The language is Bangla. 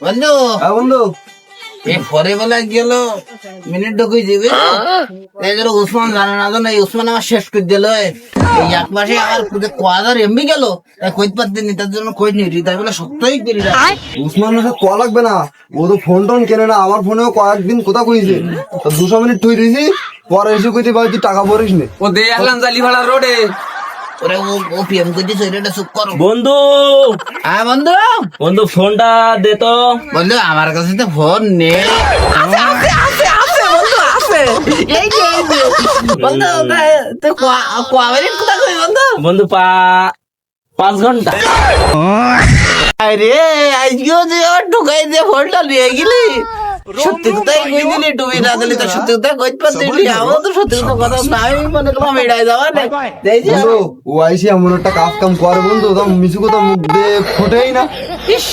বন্ধু হ্যাঁ বন্ধু, এই পরে বেলা গেল মিনিট ঢুকুই যাবে এই ধরো উসমান জানে না জানে উসমান আমার শেষ করে দিল এই এক মাসে আমার কোয়াদার এমবি গেল কইতে পারতেনি তার জন্য কই নি তাই বলে সত্যই করি না উসমান সাথে কল লাগবে না, ও তো ফোন টোন কেনে না। আমার ফোনেও কয়েকদিন কোথা কইছে, তো 200 মিনিট তুই দিয়েছি, পরে এসে কইতে পারি তুই টাকা ভরিস নে। ও দে আসলাম জালিভাড়া রোডে। ওরে ও পিএম করছিস ওইটা চুপ করো বন্ধু হ্যাঁ বন্ধু বন্ধু ফোনটা দে তো। বন্ধু আমার কাছে তো ফোন নেই এই যে বন্ধু তুই কোয়া মিনিট কোথা কই বন্ধু বন্ধু 5 ঘন্টা। আরে আজকেও যে ঢুকাই দিয়ে ফোনটা নিয়ে গেলি সত্যি কথাই কই দিলি তুমি না দিলি তো সত্যি কথা কইতে পারছিলি আমার তো সত্যি কথা না আমি মনে করলাম এড়াই যাওয়া না বন্ধু ও আইসি এমন একটা কাজ কাম করে বন্ধু, তো মিছু কথা মুখ দিয়ে ফোটেই না। ইস